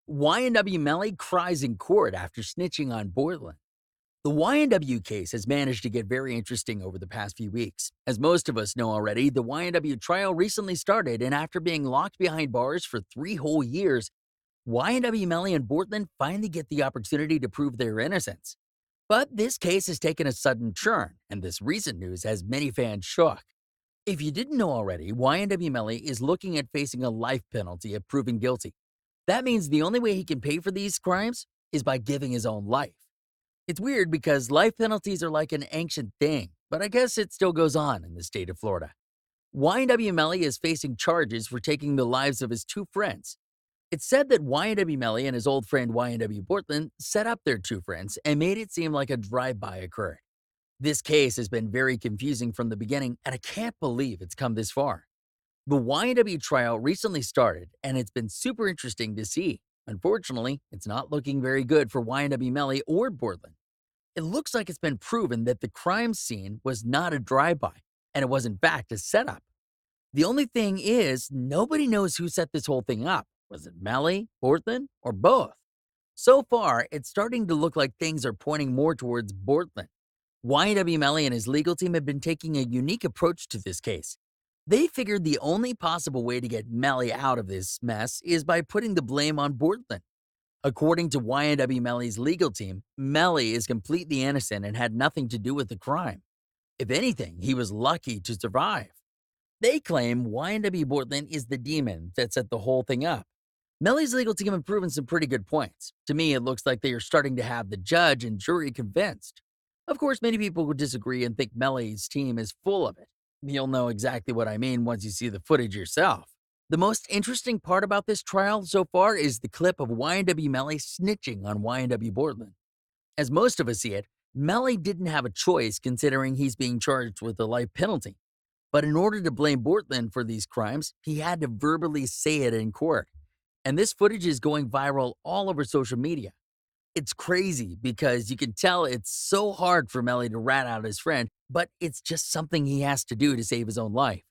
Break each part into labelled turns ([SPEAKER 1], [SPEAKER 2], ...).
[SPEAKER 1] YNW Melly cries in court after snitching on Bortlen. The YNW case has managed to get very interesting over the past few weeks. As most of us know already, the YNW trial recently started, and after being locked behind bars for 3 whole years, YNW Melly and Bortlen finally get the opportunity to prove their innocence. But this case has taken a sudden turn, and this recent news has many fans shocked. If you didn't know already, YNW Melly is looking at facing a life penalty if proven guilty. That means the only way he can pay for these crimes is by giving his own life. It's weird because life penalties are like an ancient thing, but I guess it still goes on in the state of Florida. YNW Melly is facing charges for taking the lives of his two friends. It's said that YNW Melly and his old friend YNW Bortlen set up their two friends and made it seem like a drive-by occurred. This case has been very confusing from the beginning, and I can't believe it's come this far. The YNW trial recently started, and it's been super interesting to see. Unfortunately, it's not looking very good for YNW Melly or Bortlen. It looks like it's been proven that the crime scene was not a drive-by, and it was in fact a setup. The only thing is, nobody knows who set this whole thing up. Was it Melly, Bortlen, or both? So far, it's starting to look like things are pointing more towards Bortlen. YNW Melly and his legal team have been taking a unique approach to this case. They figured the only possible way to get Melly out of this mess is by putting the blame on Bortlen. According to YNW Melly's legal team, Melly is completely innocent and had nothing to do with the crime. If anything, he was lucky to survive. They claim YNW Bortlen is the demon that set the whole thing up. Melly's legal team have proven some pretty good points. To me, it looks like they are starting to have the judge and jury convinced. Of course, many people would disagree and think Melly's team is full of it. You'll know exactly what I mean once you see the footage yourself. The most interesting part about this trial so far is the clip of YNW Melly snitching on YNW Bortlen. As most of us see it, Melly didn't have a choice considering he's being charged with a life penalty. But in order to blame Bortlen for these crimes, he had to verbally say it in court. And this footage is going viral all over social media. It's crazy because you can tell it's so hard for Melly to rat out his friend, but it's just something he has to do to save his own life.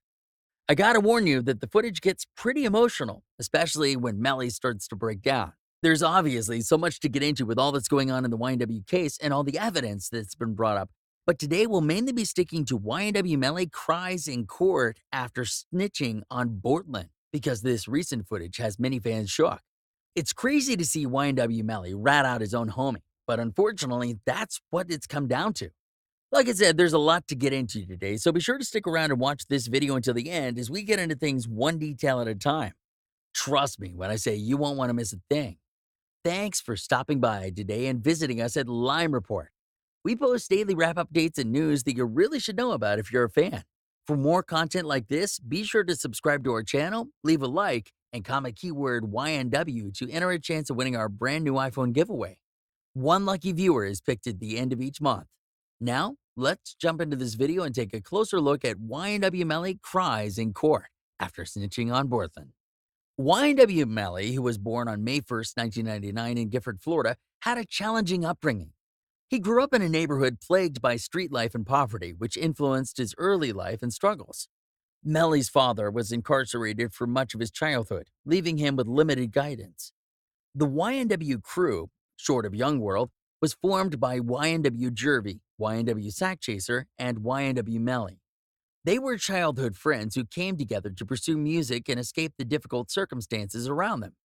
[SPEAKER 1] I gotta warn you that the footage gets pretty emotional, especially when Melly starts to break down. There's obviously so much to get into with all that's going on in the YNW case and all the evidence that's been brought up, but today we'll mainly be sticking to YNW Melly cries in court after snitching on Bortlen, because this recent footage has many fans shocked. It's crazy to see YNW Melly rat out his own homie, but unfortunately, that's what it's come down to. Like I said, there's a lot to get into today, so be sure to stick around and watch this video until the end as we get into things one detail at a time. Trust me when I say you won't want to miss a thing. Thanks for stopping by today and visiting us at Lime Report. We post daily wrap updates and news that you really should know about if you're a fan. For more content like this, be sure to subscribe to our channel, leave a like, and comment keyword YNW to enter a chance of winning our brand new iPhone giveaway. One lucky viewer is picked at the end of each month. Now, let's jump into this video and take a closer look at YNW Melly cries in court after snitching on Bortlen. YNW Melly, who was born on May 1st, 1999 in Gifford, Florida, had a challenging upbringing. He grew up in a neighborhood plagued by street life and poverty, which influenced his early life and struggles. Melly's father was incarcerated for much of his childhood, leaving him with limited guidance. The YNW crew, short of Young World, was formed by YNW Jervy, YNW Sack Chaser, and YNW Melly. They were childhood friends who came together to pursue music and escape the difficult circumstances around them.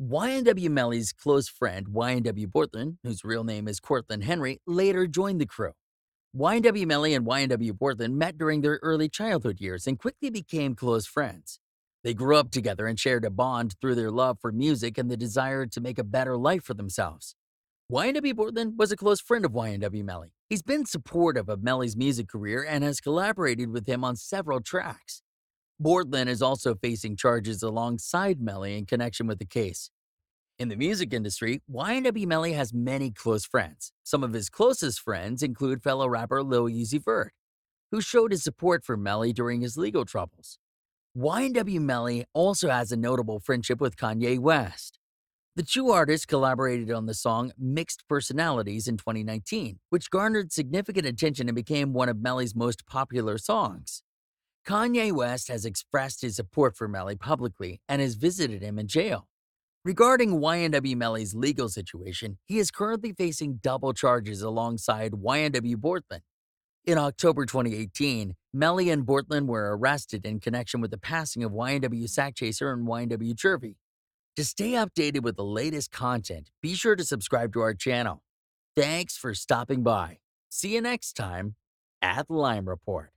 [SPEAKER 1] YNW Melly's close friend, YNW Bortlen, whose real name is Cortland Henry, later joined the crew. YNW Melly and YNW Bortlen met during their early childhood years and quickly became close friends. They grew up together and shared a bond through their love for music and the desire to make a better life for themselves. YNW Bortlen was a close friend of YNW Melly. He's been supportive of Melly's music career and has collaborated with him on several tracks. Bortlen is also facing charges alongside Melly in connection with the case. In the music industry, YNW Melly has many close friends. Some of his closest friends include fellow rapper Lil Uzi Vert, who showed his support for Melly during his legal troubles. YNW Melly also has a notable friendship with Kanye West. The two artists collaborated on the song Mixed Personalities in 2019, which garnered significant attention and became one of Melly's most popular songs. Kanye West has expressed his support for Melly publicly and has visited him in jail. Regarding YNW Melly's legal situation, he is currently facing double charges alongside YNW Bortlen. In October 2018, Melly and Bortlen were arrested in connection with the passing of YNW Sack Chaser and YNW Jervy. To stay updated with the latest content, be sure to subscribe to our channel. Thanks for stopping by. See you next time at Lime Report.